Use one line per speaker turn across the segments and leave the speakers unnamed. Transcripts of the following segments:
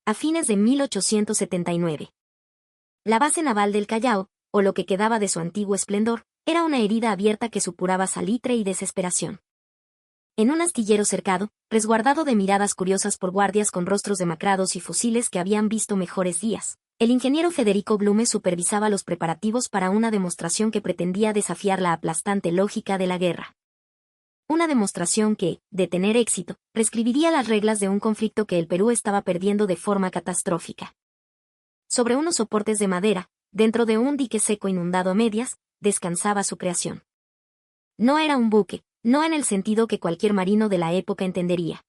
a fines de 1879. La base naval del Callao, o lo que quedaba de su antiguo esplendor, era una herida abierta que supuraba salitre y desesperación. En un astillero cercado, resguardado de miradas curiosas por guardias con rostros demacrados y fusiles que habían visto mejores días, el ingeniero Federico Blume supervisaba los preparativos para una demostración que pretendía desafiar la aplastante lógica de la guerra. Una demostración que, de tener éxito, prescribiría las reglas de un conflicto que el Perú estaba perdiendo de forma catastrófica. Sobre unos soportes de madera, dentro de un dique seco inundado a medias, descansaba su creación. No era un buque, no en el sentido que cualquier marino de la época entendería.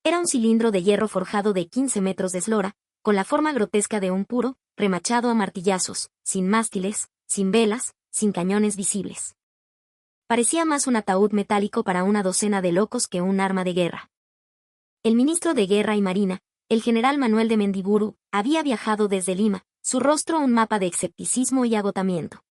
Era un cilindro de hierro forjado de 15 metros de eslora, con la forma grotesca de un puro, remachado a martillazos, sin mástiles, sin velas, sin cañones visibles. Parecía más un ataúd metálico para una docena de locos que un arma de guerra. El ministro de Guerra y Marina, el general Manuel de Mendiburu, había viajado desde Lima, su rostro un mapa de escepticismo y agotamiento.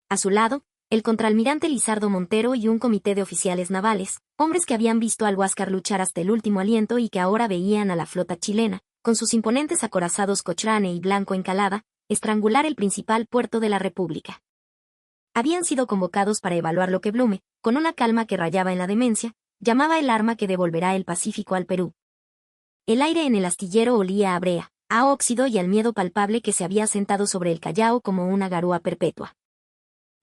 A su lado, el contraalmirante Lizardo Montero y un comité de oficiales navales, hombres que habían visto al Huáscar luchar hasta el último aliento y que ahora veían a la flota chilena, con sus imponentes acorazados Cochrane y Blanco Encalada, estrangular el principal puerto de la República. Habían sido convocados para evaluar lo que Blume, con una calma que rayaba en la demencia, llamaba el arma que devolverá el Pacífico al Perú. El aire en el astillero olía a brea, a óxido y al miedo palpable que se había sentado sobre el Callao como una garúa perpetua.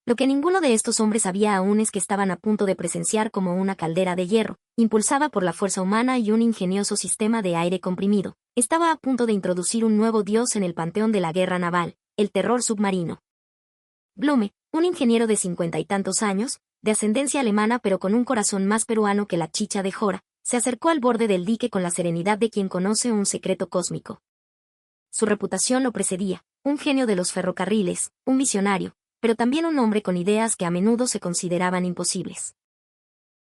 Lo que ninguno de estos hombres sabía aún es que estaban a punto de presenciar como una caldera de hierro, impulsada por la fuerza humana y un ingenioso sistema de aire comprimido, estaba a punto de introducir un nuevo dios en el panteón de la guerra naval, el terror submarino. Blume, un ingeniero de 50 y tantos años, de ascendencia alemana pero con un corazón más peruano que la chicha de Jora, se acercó al borde del dique con la serenidad de quien conoce un secreto cósmico. Su reputación lo precedía, un genio de los ferrocarriles, un visionario, pero también un hombre con ideas que a menudo se consideraban imposibles.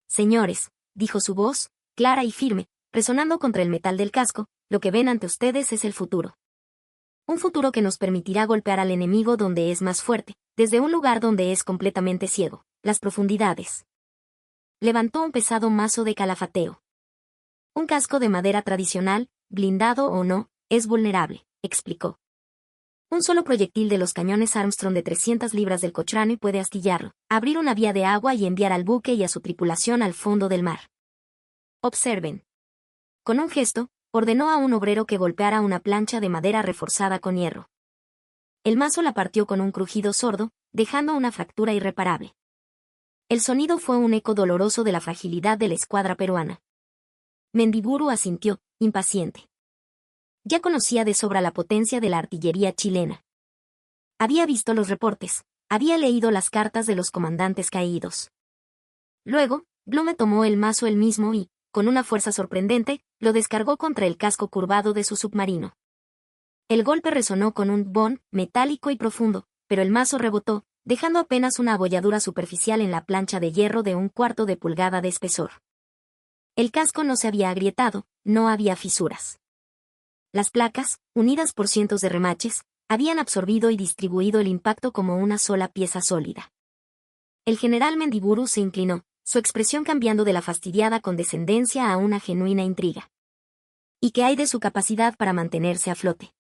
Señores, dijo su voz, clara y firme, resonando contra el metal del casco, lo que ven ante ustedes es el futuro. Un futuro que nos permitirá golpear al enemigo donde es más fuerte, desde un lugar donde es completamente ciego, las profundidades. Levantó un pesado mazo de calafateo. Un casco de madera tradicional, blindado o no, es vulnerable, explicó. Un solo proyectil de los cañones Armstrong de 300 libras del Cochrane puede astillarlo, abrir una vía de agua y enviar al buque y a su tripulación al fondo del mar. Observen. Con un gesto, ordenó a un obrero que golpeara una plancha de madera reforzada con hierro. El mazo la partió con un crujido sordo, dejando una fractura irreparable. El sonido fue un eco doloroso de la fragilidad de la escuadra peruana. Mendiburu asintió, impaciente. Ya conocía de sobra la potencia de la artillería chilena. Había visto los reportes, había leído las cartas de los comandantes caídos. Luego, Blume tomó el mazo él mismo y, con una fuerza sorprendente, lo descargó contra el casco curvado de su submarino. El golpe resonó con un bon metálico y profundo, pero el mazo rebotó, dejando apenas una abolladura superficial en la plancha de hierro de 1/4 de pulgada de espesor. El casco no se había agrietado, no había fisuras. Las placas, unidas por cientos de remaches, habían absorbido y distribuido el impacto como una sola pieza sólida. El general Mendiburu se inclinó, su expresión cambiando de la fastidiada condescendencia a una genuina intriga. ¿Y qué hay de su capacidad para mantenerse a flote?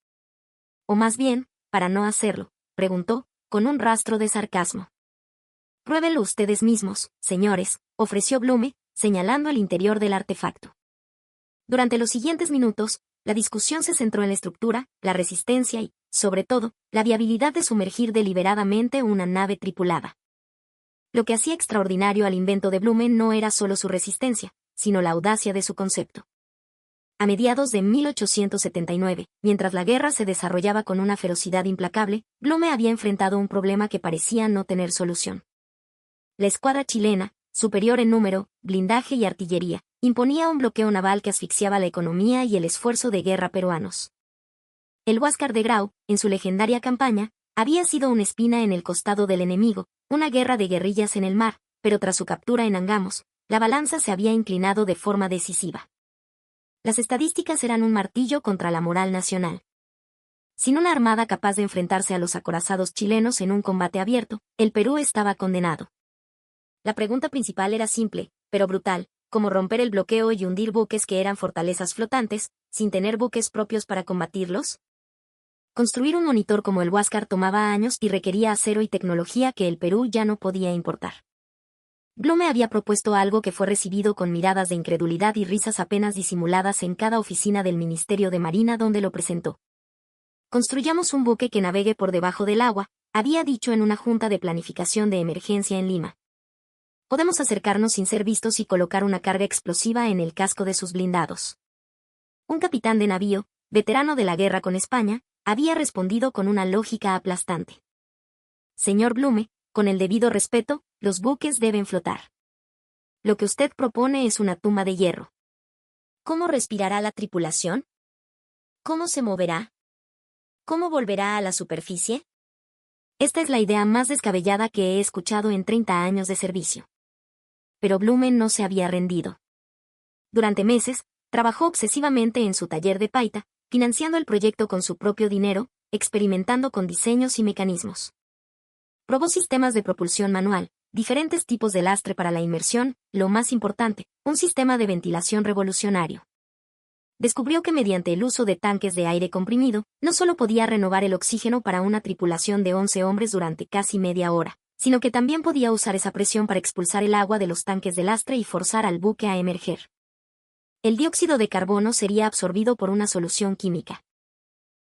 O más bien, para no hacerlo, preguntó, con un rastro de sarcasmo. Pruébenlo ustedes mismos, señores, ofreció Blume, señalando el interior del artefacto. Durante los siguientes minutos, la discusión se centró en la estructura, la resistencia y, sobre todo, la viabilidad de sumergir deliberadamente una nave tripulada. Lo que hacía extraordinario al invento de Blume no era solo su resistencia, sino la audacia de su concepto. A mediados de 1879, mientras la guerra se desarrollaba con una ferocidad implacable, Blume había enfrentado un problema que parecía no tener solución. La escuadra chilena, superior en número, blindaje y artillería, imponía un bloqueo naval que asfixiaba la economía y el esfuerzo de guerra peruanos. El Huáscar de Grau, en su legendaria campaña, había sido una espina en el costado del enemigo, una guerra de guerrillas en el mar, pero tras su captura en Angamos, la balanza se había inclinado de forma decisiva. Las estadísticas eran un martillo contra la moral nacional. Sin una armada capaz de enfrentarse a los acorazados chilenos en un combate abierto, el Perú estaba condenado. La pregunta principal era simple, pero brutal, como romper el bloqueo y hundir buques que eran fortalezas flotantes, sin tener buques propios para combatirlos? Construir un monitor como el Huáscar tomaba años y requería acero y tecnología que el Perú ya no podía importar. Blume había propuesto algo que fue recibido con miradas de incredulidad y risas apenas disimuladas en cada oficina del Ministerio de Marina donde lo presentó. Construyamos un buque que navegue por debajo del agua, había dicho en una junta de planificación de emergencia en Lima. Podemos acercarnos sin ser vistos y colocar una carga explosiva en el casco de sus blindados. Un capitán de navío, veterano de la guerra con España, había respondido con una lógica aplastante. Señor Blume, con el debido respeto, los buques deben flotar. Lo que usted propone es una tumba de hierro. ¿Cómo respirará la tripulación? ¿Cómo se moverá? ¿Cómo volverá a la superficie? Esta es la idea más descabellada que he escuchado en 30 años de servicio. Pero Blume no se había rendido. Durante meses, trabajó obsesivamente en su taller de Paita, financiando el proyecto con su propio dinero, experimentando con diseños y mecanismos. Probó sistemas de propulsión manual, diferentes tipos de lastre para la inmersión, lo más importante, un sistema de ventilación revolucionario. Descubrió que mediante el uso de tanques de aire comprimido, no solo podía renovar el oxígeno para una tripulación de 11 hombres durante casi media hora, sino que también podía usar esa presión para expulsar el agua de los tanques de lastre y forzar al buque a emerger. El dióxido de carbono sería absorbido por una solución química.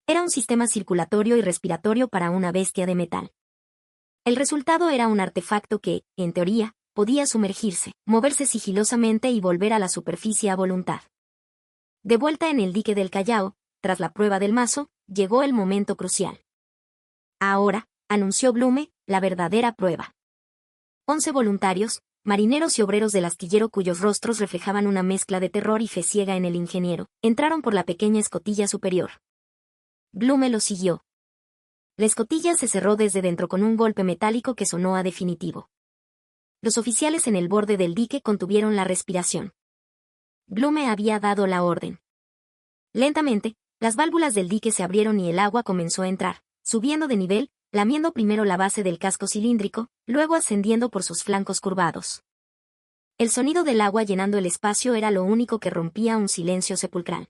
Era un sistema circulatorio y respiratorio para una bestia de metal. El resultado era un artefacto que, en teoría, podía sumergirse, moverse sigilosamente y volver a la superficie a voluntad. De vuelta en el dique del Callao, tras la prueba del mazo, llegó el momento crucial. Ahora, anunció Blume, la verdadera prueba. 11 voluntarios, marineros y obreros del astillero cuyos rostros reflejaban una mezcla de terror y fe ciega en el ingeniero, entraron por la pequeña escotilla superior. Blume lo siguió. La escotilla se cerró desde dentro con un golpe metálico que sonó a definitivo. Los oficiales en el borde del dique contuvieron la respiración. Blume había dado la orden. Lentamente, las válvulas del dique se abrieron y el agua comenzó a entrar, subiendo de nivel, lamiendo primero la base del casco cilíndrico, luego ascendiendo por sus flancos curvados. El sonido del agua llenando el espacio era lo único que rompía un silencio sepulcral.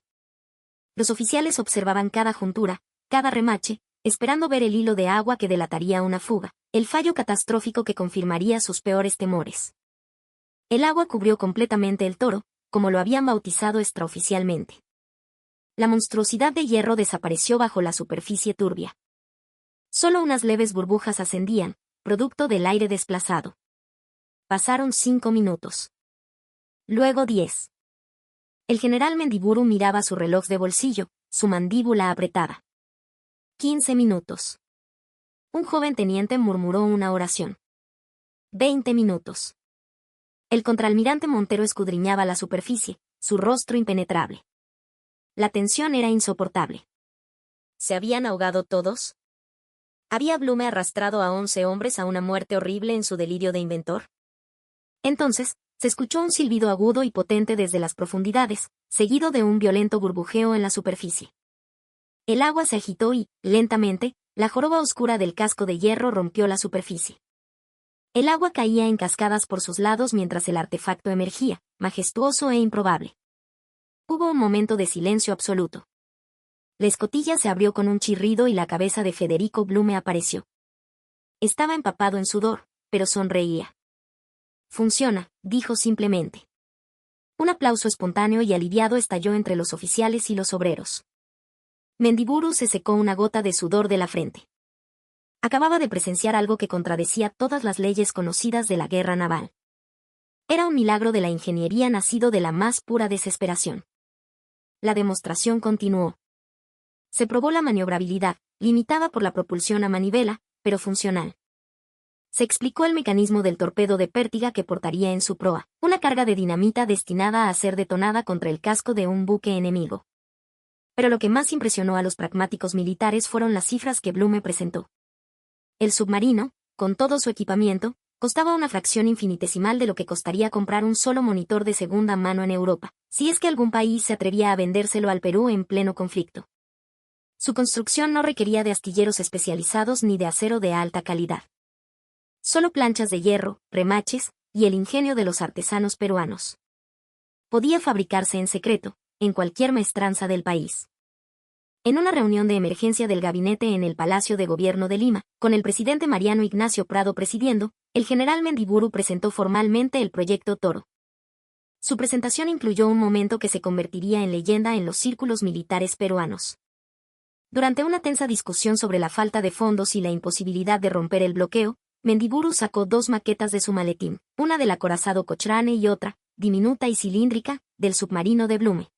Los oficiales observaban cada juntura, cada remache, esperando ver el hilo de agua que delataría una fuga, el fallo catastrófico que confirmaría sus peores temores. El agua cubrió completamente el Toro, como lo habían bautizado extraoficialmente. La monstruosidad de hierro desapareció bajo la superficie turbia. Solo unas leves burbujas ascendían, producto del aire desplazado. Pasaron 5 minutos. Luego 10. El general Mendiburu miraba su reloj de bolsillo, su mandíbula apretada. 15 minutos. Un joven teniente murmuró una oración. 20 minutos. El contraalmirante Montero escudriñaba la superficie, su rostro impenetrable. La tensión era insoportable. ¿Se habían ahogado todos? ¿Había Blume arrastrado a 11 hombres a una muerte horrible en su delirio de inventor? Entonces, se escuchó un silbido agudo y potente desde las profundidades, seguido de un violento burbujeo en la superficie. El agua se agitó y, lentamente, la joroba oscura del casco de hierro rompió la superficie. El agua caía en cascadas por sus lados mientras el artefacto emergía, majestuoso e improbable. Hubo un momento de silencio absoluto. La escotilla se abrió con un chirrido y la cabeza de Federico Blume apareció. Estaba empapado en sudor, pero sonreía. Funciona, dijo simplemente. Un aplauso espontáneo y aliviado estalló entre los oficiales y los obreros. Mendiburu se secó una gota de sudor de la frente. Acababa de presenciar algo que contradecía todas las leyes conocidas de la guerra naval. Era un milagro de la ingeniería nacido de la más pura desesperación. La demostración continuó. Se probó la maniobrabilidad, limitada por la propulsión a manivela, pero funcional. Se explicó el mecanismo del torpedo de pértiga que portaría en su proa, una carga de dinamita destinada a ser detonada contra el casco de un buque enemigo. Pero lo que más impresionó a los pragmáticos militares fueron las cifras que Blume presentó. El submarino, con todo su equipamiento, costaba una fracción infinitesimal de lo que costaría comprar un solo monitor de segunda mano en Europa, si es que algún país se atrevía a vendérselo al Perú en pleno conflicto. Su construcción no requería de astilleros especializados ni de acero de alta calidad. Solo planchas de hierro, remaches, y el ingenio de los artesanos peruanos. Podía fabricarse en secreto, en cualquier maestranza del país. En una reunión de emergencia del gabinete en el Palacio de Gobierno de Lima, con el presidente Mariano Ignacio Prado presidiendo, el general Mendiburu presentó formalmente el proyecto Toro. Su presentación incluyó un momento que se convertiría en leyenda en los círculos militares peruanos. Durante una tensa discusión sobre la falta de fondos y la imposibilidad de romper el bloqueo, Mendiburu sacó dos maquetas de su maletín, una del acorazado Cochrane y otra, diminuta y cilíndrica, del submarino de Blume.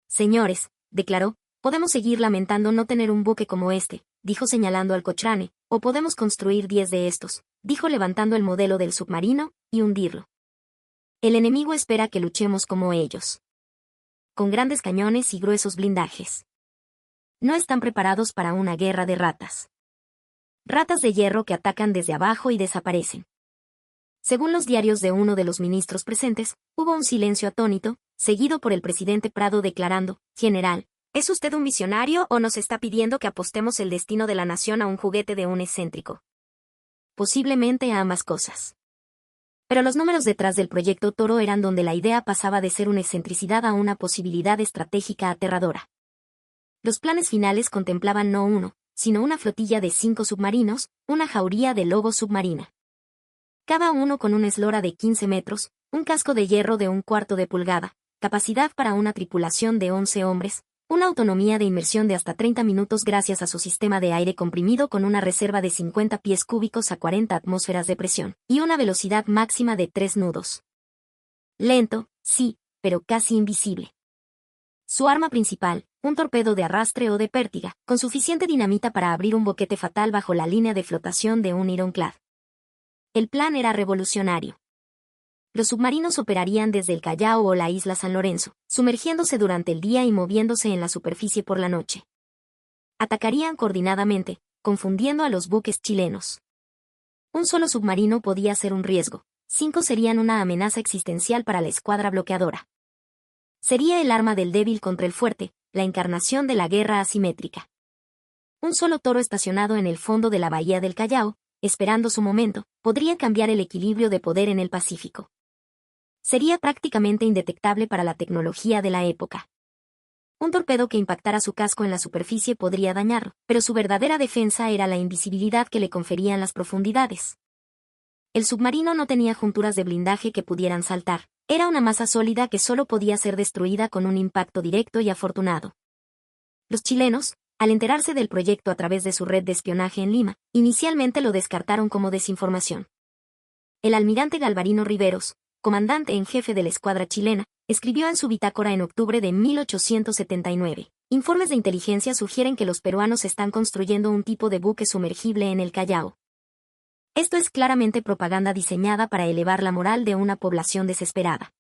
Señores, declaró, podemos seguir lamentando no tener un buque como este, dijo señalando al Cochrane, o podemos construir 10 de estos, dijo levantando el modelo del submarino, y hundirlo. El enemigo espera que luchemos como ellos. Con grandes cañones y gruesos blindajes. No están preparados para una guerra de ratas. Ratas de hierro que atacan desde abajo y desaparecen. Según los diarios de uno de los ministros presentes, hubo un silencio atónito, seguido por el presidente Prado declarando, «General, ¿es usted un visionario o nos está pidiendo que apostemos el destino de la nación a un juguete de un excéntrico?» Posiblemente a ambas cosas. Pero los números detrás del proyecto Toro eran donde la idea pasaba de ser una excentricidad a una posibilidad estratégica aterradora. Los planes finales contemplaban no uno, sino una flotilla de 5 submarinos, una jauría de lobos submarina. Cada uno con una eslora de 15 metros, un casco de hierro de 1/4 de pulgada, capacidad para una tripulación de 11 hombres, una autonomía de inmersión de hasta 30 minutos gracias a su sistema de aire comprimido con una reserva de 50 pies cúbicos a 40 atmósferas de presión, y una velocidad máxima de 3 nudos. Lento, sí, pero casi invisible. Su arma principal, un torpedo de arrastre o de pértiga, con suficiente dinamita para abrir un boquete fatal bajo la línea de flotación de un ironclad. El plan era revolucionario. Los submarinos operarían desde el Callao o la isla San Lorenzo, sumergiéndose durante el día y moviéndose en la superficie por la noche. Atacarían coordinadamente, confundiendo a los buques chilenos. Un solo submarino podía ser un riesgo, 5 serían una amenaza existencial para la escuadra bloqueadora. Sería el arma del débil contra el fuerte, la encarnación de la guerra asimétrica. Un solo toro estacionado en el fondo de la bahía del Callao, esperando su momento, podría cambiar el equilibrio de poder en el Pacífico. Sería prácticamente indetectable para la tecnología de la época. Un torpedo que impactara su casco en la superficie podría dañarlo, pero su verdadera defensa era la invisibilidad que le conferían las profundidades. El submarino no tenía junturas de blindaje que pudieran saltar, era una masa sólida que solo podía ser destruida con un impacto directo y afortunado. Los chilenos, al enterarse del proyecto a través de su red de espionaje en Lima, inicialmente lo descartaron como desinformación. El almirante Galvarino Riveros, comandante en jefe de la escuadra chilena, escribió en su bitácora en octubre de 1879. Informes de inteligencia sugieren que los peruanos están construyendo un tipo de buque sumergible en el Callao. Esto es claramente propaganda diseñada para elevar la moral de una población desesperada.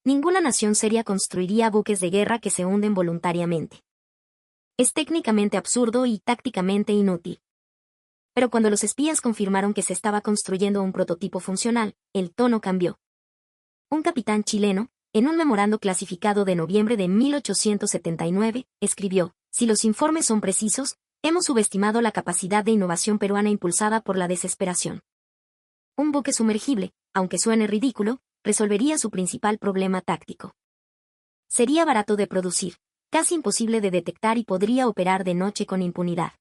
Ninguna nación seria construiría buques de guerra que se hunden voluntariamente. Es técnicamente absurdo y tácticamente inútil. Pero cuando los espías confirmaron que se estaba construyendo un prototipo funcional, el tono cambió. Un capitán chileno, en un memorando clasificado de noviembre de 1879, escribió, «Si los informes son precisos, hemos subestimado la capacidad de innovación peruana impulsada por la desesperación. Un buque sumergible, aunque suene ridículo, resolvería su principal problema táctico. Sería barato de producir, casi imposible de detectar y podría operar de noche con impunidad.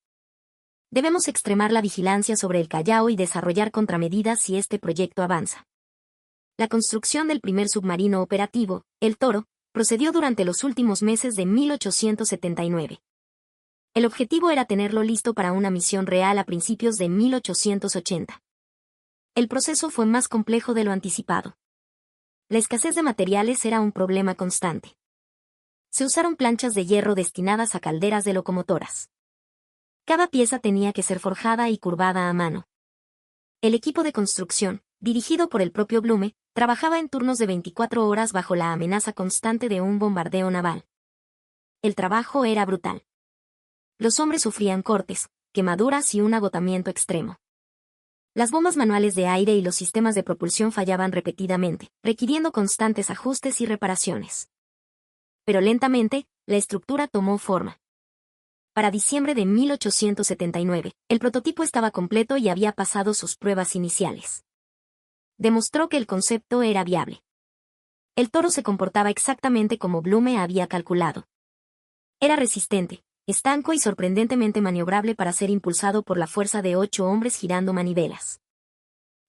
Debemos extremar la vigilancia sobre el Callao y desarrollar contramedidas si este proyecto avanza». La construcción del primer submarino operativo, el Toro, procedió durante los últimos meses de 1879. El objetivo era tenerlo listo para una misión real a principios de 1880. El proceso fue más complejo de lo anticipado. La escasez de materiales era un problema constante. Se usaron planchas de hierro destinadas a calderas de locomotoras. Cada pieza tenía que ser forjada y curvada a mano. El equipo de construcción, dirigido por el propio Blume, trabajaba en turnos de 24 horas bajo la amenaza constante de un bombardeo naval. El trabajo era brutal. Los hombres sufrían cortes, quemaduras y un agotamiento extremo. Las bombas manuales de aire y los sistemas de propulsión fallaban repetidamente, requiriendo constantes ajustes y reparaciones. Pero lentamente, la estructura tomó forma. Para diciembre de 1879, el prototipo estaba completo y había pasado sus pruebas iniciales. Demostró que el concepto era viable. El Toro se comportaba exactamente como Blume había calculado. Era resistente, estanco y sorprendentemente maniobrable para ser impulsado por la fuerza de 8 hombres girando manivelas.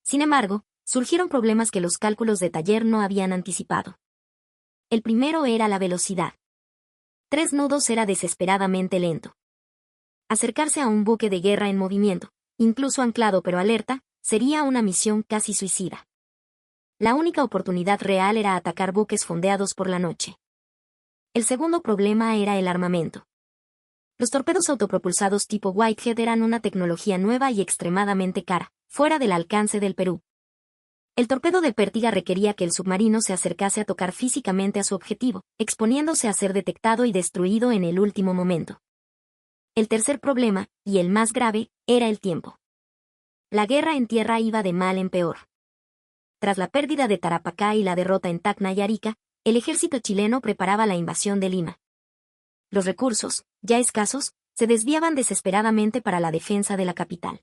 Sin embargo, surgieron problemas que los cálculos de taller no habían anticipado. El primero era la velocidad. 3 nudos era desesperadamente lento. Acercarse a un buque de guerra en movimiento, incluso anclado pero alerta, sería una misión casi suicida. La única oportunidad real era atacar buques fondeados por la noche. El segundo problema era el armamento. Los torpedos autopropulsados tipo Whitehead eran una tecnología nueva y extremadamente cara, fuera del alcance del Perú. El torpedo de pértiga requería que el submarino se acercase a tocar físicamente a su objetivo, exponiéndose a ser detectado y destruido en el último momento. El tercer problema, y el más grave, era el tiempo. La guerra en tierra iba de mal en peor. Tras la pérdida de Tarapacá y la derrota en Tacna y Arica, el ejército chileno preparaba la invasión de Lima. Los recursos, ya escasos, se desviaban desesperadamente para la defensa de la capital.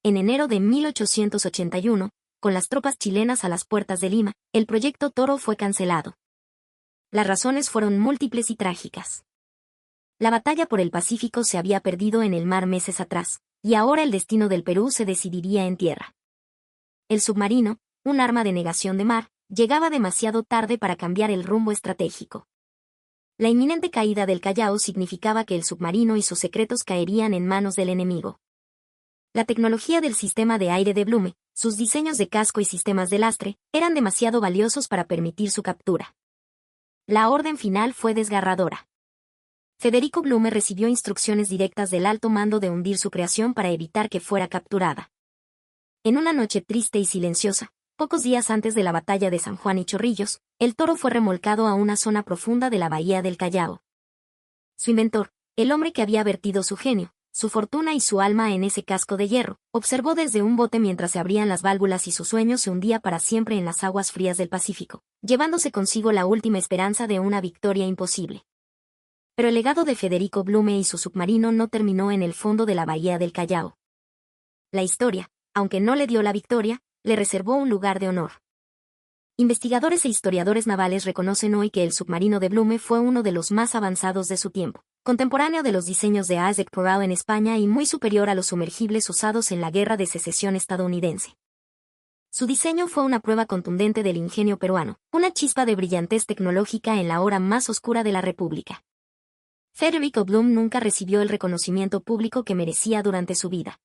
En enero de 1881, con las tropas chilenas a las puertas de Lima, el proyecto Toro fue cancelado. Las razones fueron múltiples y trágicas. La batalla por el Pacífico se había perdido en el mar meses atrás, y ahora el destino del Perú se decidiría en tierra. El submarino, un arma de negación de mar, llegaba demasiado tarde para cambiar el rumbo estratégico. La inminente caída del Callao significaba que el submarino y sus secretos caerían en manos del enemigo. La tecnología del sistema de aire de Blume, sus diseños de casco y sistemas de lastre, eran demasiado valiosos para permitir su captura. La orden final fue desgarradora. Federico Blume recibió instrucciones directas del alto mando de hundir su creación para evitar que fuera capturada. En una noche triste y silenciosa, pocos días antes de la batalla de San Juan y Chorrillos, el Toro fue remolcado a una zona profunda de la bahía del Callao. Su inventor, el hombre que había vertido su genio, su fortuna y su alma en ese casco de hierro, observó desde un bote mientras se abrían las válvulas y su sueño se hundía para siempre en las aguas frías del Pacífico, llevándose consigo la última esperanza de una victoria imposible. Pero el legado de Federico Blume y su submarino no terminó en el fondo de la bahía del Callao. La historia, aunque no le dio la victoria, le reservó un lugar de honor. Investigadores e historiadores navales reconocen hoy que el submarino de Blume fue uno de los más avanzados de su tiempo, contemporáneo de los diseños de Isaac Pearl en España y muy superior a los sumergibles usados en la Guerra de Secesión estadounidense. Su diseño fue una prueba contundente del ingenio peruano, una chispa de brillantez tecnológica en la hora más oscura de la República. Federico Blume nunca recibió el reconocimiento público que merecía durante su vida.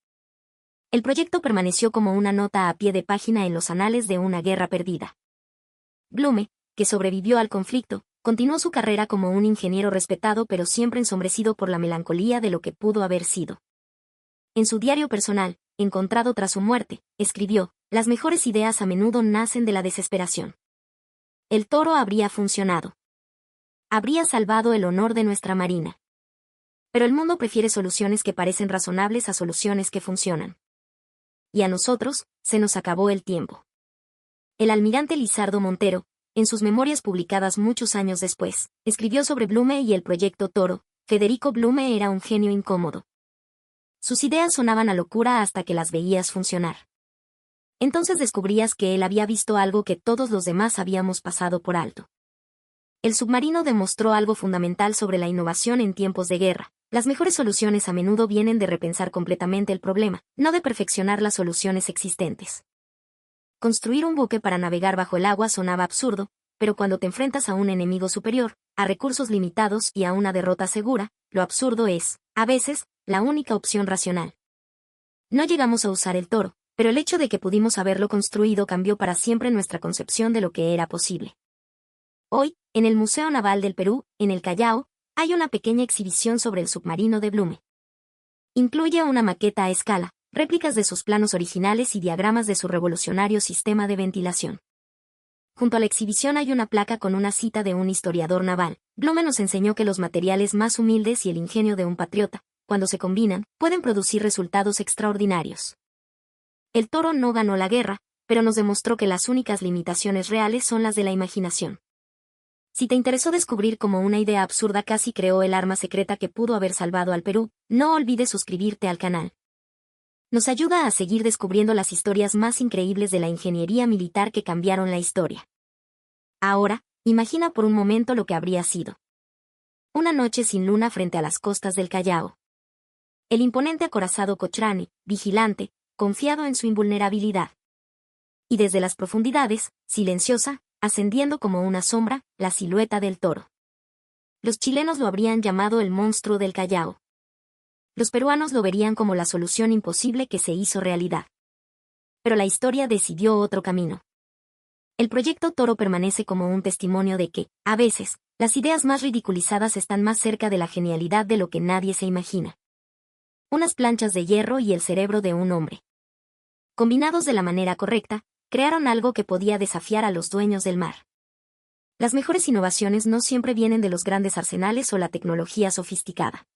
El proyecto permaneció como una nota a pie de página en los anales de una guerra perdida. Blume, que sobrevivió al conflicto, continuó su carrera como un ingeniero respetado pero siempre ensombrecido por la melancolía de lo que pudo haber sido. En su diario personal, encontrado tras su muerte, escribió: "Las mejores ideas a menudo nacen de la desesperación. El Toro habría funcionado. Habría salvado el honor de nuestra marina. Pero el mundo prefiere soluciones que parecen razonables a soluciones que funcionan. Y a nosotros, se nos acabó el tiempo". El almirante Lizardo Montero, en sus memorias publicadas muchos años después, escribió sobre Blume y el proyecto Toro: "Federico Blume era un genio incómodo. Sus ideas sonaban a locura hasta que las veías funcionar. Entonces descubrías que él había visto algo que todos los demás habíamos pasado por alto. El submarino demostró algo fundamental sobre la innovación en tiempos de guerra. Las mejores soluciones a menudo vienen de repensar completamente el problema, no de perfeccionar las soluciones existentes". Construir un buque para navegar bajo el agua sonaba absurdo, pero cuando te enfrentas a un enemigo superior, a recursos limitados y a una derrota segura, lo absurdo es, a veces, la única opción racional. No llegamos a usar el Toro, pero el hecho de que pudimos haberlo construido cambió para siempre nuestra concepción de lo que era posible. Hoy, en el Museo Naval del Perú, en el Callao, hay una pequeña exhibición sobre el submarino de Blume. Incluye una maqueta a escala, réplicas de sus planos originales y diagramas de su revolucionario sistema de ventilación. Junto a la exhibición hay una placa con una cita de un historiador naval. Blume nos enseñó que los materiales más humildes y el ingenio de un patriota, cuando se combinan, pueden producir resultados extraordinarios. El Toro no ganó la guerra, pero nos demostró que las únicas limitaciones reales son las de la imaginación. Si te interesó descubrir cómo una idea absurda casi creó el arma secreta que pudo haber salvado al Perú, no olvides suscribirte al canal. Nos ayuda a seguir descubriendo las historias más increíbles de la ingeniería militar que cambiaron la historia. Ahora, imagina por un momento lo que habría sido. Una noche sin luna frente a las costas del Callao. El imponente acorazado Cochrane, vigilante, confiado en su invulnerabilidad. Y desde las profundidades, silenciosa, ascendiendo como una sombra, la silueta del toro. Los chilenos lo habrían llamado el monstruo del Callao. Los peruanos lo verían como la solución imposible que se hizo realidad. Pero la historia decidió otro camino. El proyecto Toro permanece como un testimonio de que, a veces, las ideas más ridiculizadas están más cerca de la genialidad de lo que nadie se imagina. Unas planchas de hierro y el cerebro de un hombre. Combinados de la manera correcta, crearon algo que podía desafiar a los dueños del mar. Las mejores innovaciones no siempre vienen de los grandes arsenales o la tecnología sofisticada.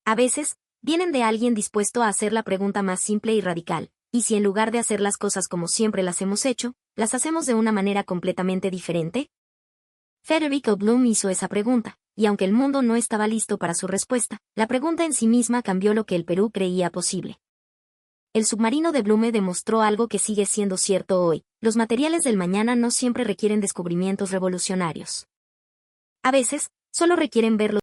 A veces, vienen de alguien dispuesto a hacer la pregunta más simple y radical, ¿y si en lugar de hacer las cosas como siempre las hemos hecho, las hacemos de una manera completamente diferente? Federico Bloom hizo esa pregunta, y aunque el mundo no estaba listo para su respuesta, la pregunta en sí misma cambió lo que el Perú creía posible. El submarino de Blume demostró algo que sigue siendo cierto hoy: los materiales del mañana no siempre requieren descubrimientos revolucionarios. A veces, solo requieren verlos